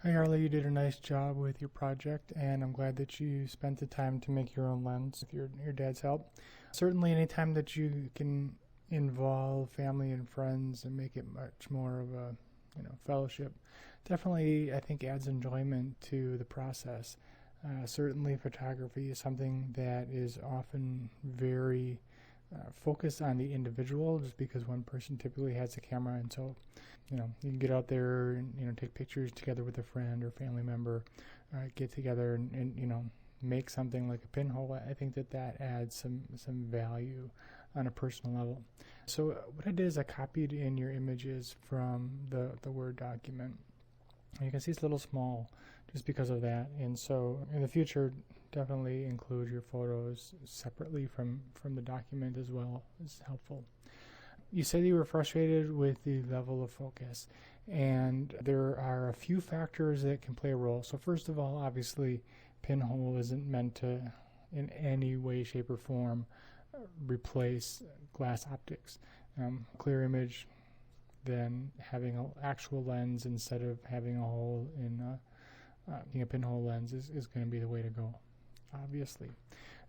Hi Yarley, you did a nice job with your project, and I'm glad that you spent the time to make your own lens with your dad's help. Certainly, anytime that you can involve family and friends and make it much more of a fellowship, definitely I think adds enjoyment to the process. Certainly, photography is something that is often very focused on the individual, just because one person typically has a camera, and so you can get out there and take pictures together with a friend or family member, get together and make something like a pinhole. I think that adds some value on a personal level. So what I did is I copied in your images from the Word document. And you can see it's a little small just because of that, and so in the future definitely include your photos separately from the document as well. It's helpful. You said you were frustrated with the level of focus, and there are a few factors that can play a role. So first of all, obviously, pinhole isn't meant to, in any way, shape, or form, replace glass optics. Clear image, then having an actual lens instead of having a hole in a pinhole lens is going to be the way to go, obviously.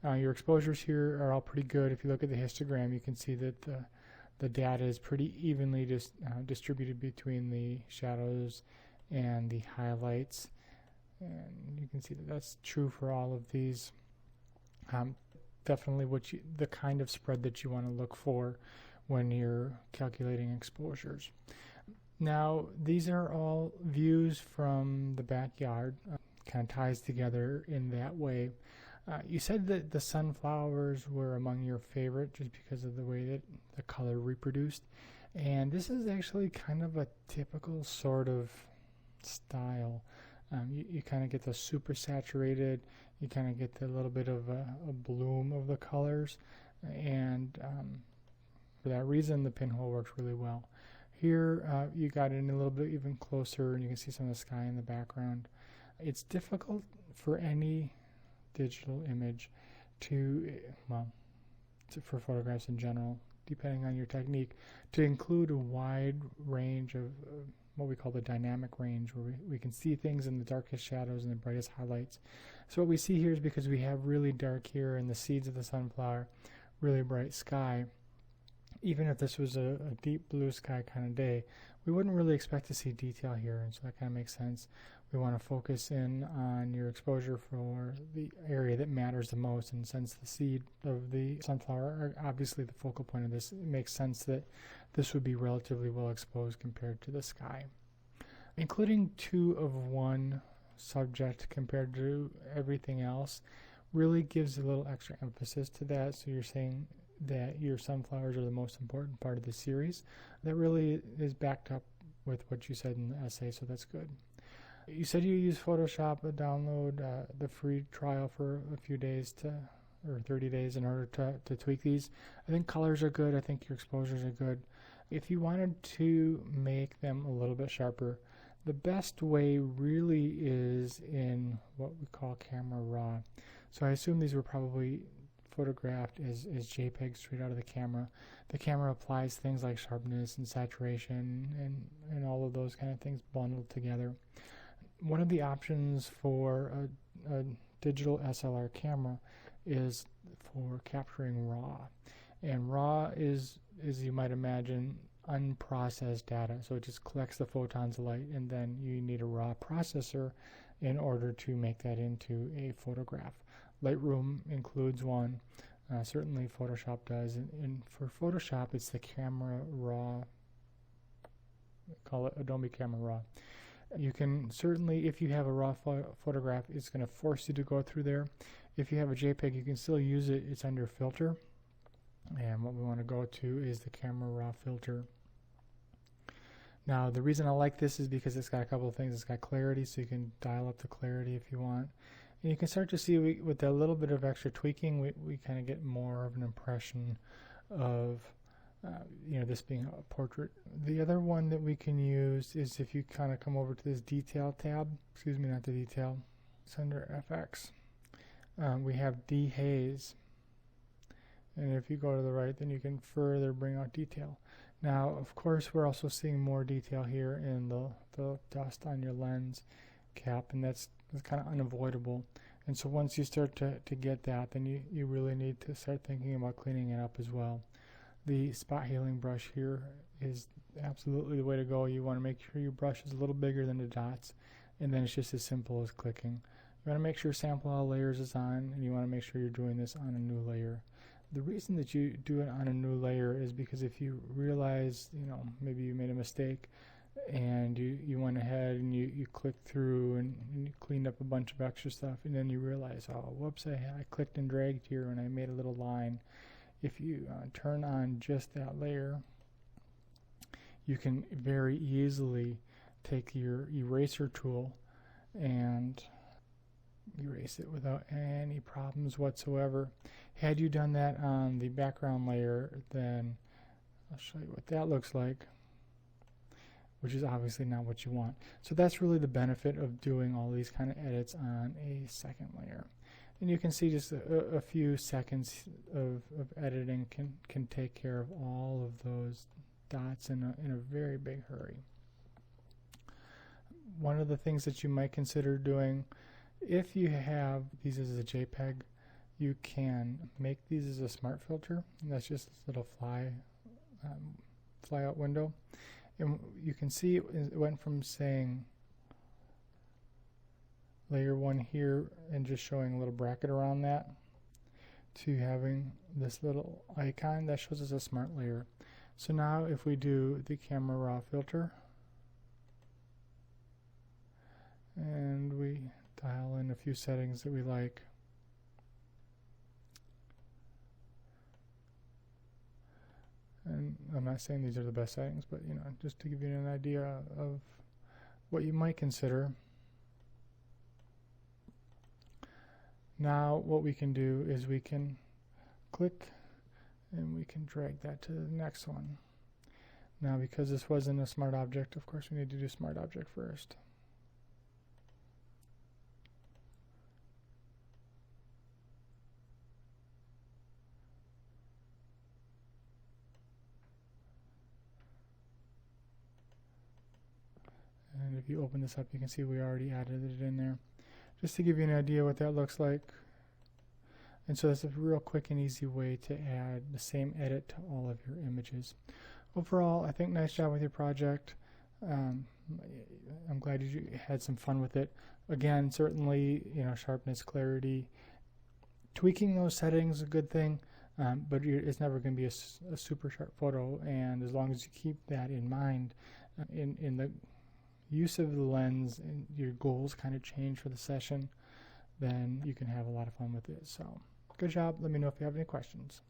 Your exposures here are all pretty good. If you look at the histogram, you can see that the data is pretty evenly distributed between the shadows and the highlights, and you can see that that's true for all of these. Definitely the kind of spread that you want to look for when you're calculating exposures. Now, these are all views from the backyard, kind of ties together in that way. You said that the sunflowers were among your favorite just because of the way that the color reproduced. And this is actually kind of a typical sort of style. You kind of get the super saturated, you kind of get the little bit of a bloom of the colors, and for that reason the pinhole works really well. Here you got in a little bit even closer, and you can see some of the sky in the background. It's difficult for any digital image for photographs in general, depending on your technique, to include a wide range of what we call the dynamic range, where we can see things in the darkest shadows and the brightest highlights. So what we see here is because we have really dark here in the seeds of the sunflower, really bright sky. Even if this was a deep blue sky kind of day, we wouldn't really expect to see detail here, and so that kind of makes sense. We want to focus in on your exposure for the area that matters the most, and since the seed of the sunflower are obviously the focal point of this, it makes sense that this would be relatively well exposed compared to the sky. Including 2 of one subject compared to everything else really gives a little extra emphasis to that. So you're saying that your sunflowers are the most important part of the series. That really is backed up with what you said in the essay, so that's good. You said you use Photoshop, download the free trial for a few days or 30 days in order to tweak these. I think colors are good. I think your exposures are good. If you wanted to make them a little bit sharper, the best way really is in what we call camera raw. So I assume these were probably photographed as JPEGs straight out of the camera. The camera applies things like sharpness and saturation and all of those kind of things bundled together. One of the options for a digital SLR camera is for capturing RAW. And RAW is, as you might imagine, unprocessed data. So it just collects the photons of light, and then you need a RAW processor in order to make that into a photograph. Lightroom includes one. Certainly Photoshop does. And for Photoshop, it's the Camera Raw. Call it Adobe Camera Raw. You can certainly, if you have a RAW photograph, it's going to force you to go through there. If you have a JPEG, you can still use it. It's under Filter. And what we want to go to is the Camera Raw filter. Now, the reason I like this is because it's got a couple of things. It's got clarity, so you can dial up the clarity if you want. And you can start to see with a little bit of extra tweaking, we kind of get more of an impression of this being a portrait. The other one that we can use is if you kind of come over to this detail tab, not the detail, it's under FX. We have dehaze. And if you go to the right, then you can further bring out detail. Now, of course, we're also seeing more detail here in the dust on your lens. cap, and that's kind of unavoidable. And so once you start to get that, then you really need to start thinking about cleaning it up as well. The spot healing brush here is absolutely the way to go. You want to make sure your brush is a little bigger than the dots, and then it's just as simple as clicking. You want to make sure sample all layers is on, and you want to make sure you're doing this on a new layer. The reason that you do it on a new layer is because if you realize, maybe you made a mistake and you went ahead and you clicked through and you cleaned up a bunch of extra stuff, and then you realize, oh, whoops, I clicked and dragged here and I made a little line. If you turn on just that layer, you can very easily take your eraser tool and erase it without any problems whatsoever. Had you done that on the background layer, then I'll show you what that looks like, which is obviously not what you want. So that's really the benefit of doing all these kind of edits on a second layer. And you can see just a few seconds of editing can take care of all of those dots in a very big hurry. One of the things that you might consider doing, if you have these as a JPEG, you can make these as a smart filter. And that's just this little fly out window. And you can see it went from saying layer 1 here and just showing a little bracket around that to having this little icon that shows us a smart layer. So now if we do the camera raw filter and we dial in a few settings that we like, and I'm not saying these are the best settings, but just to give you an idea of what you might consider. Now what we can do is we can click and we can drag that to the next one. Now because this wasn't a smart object, of course we need to do smart object first. And if you open this up, you can see we already added it in there. Just to give you an idea what that looks like. And so that's a real quick and easy way to add the same edit to all of your images. Overall, I think nice job with your project. I'm glad you had some fun with it. Again, certainly, sharpness, clarity, tweaking those settings is a good thing, but it's never going to be a super sharp photo. And as long as you keep that in mind, in the use of the lens and your goals kind of change for the session, then you can have a lot of fun with it. So good job. Let me know if you have any questions.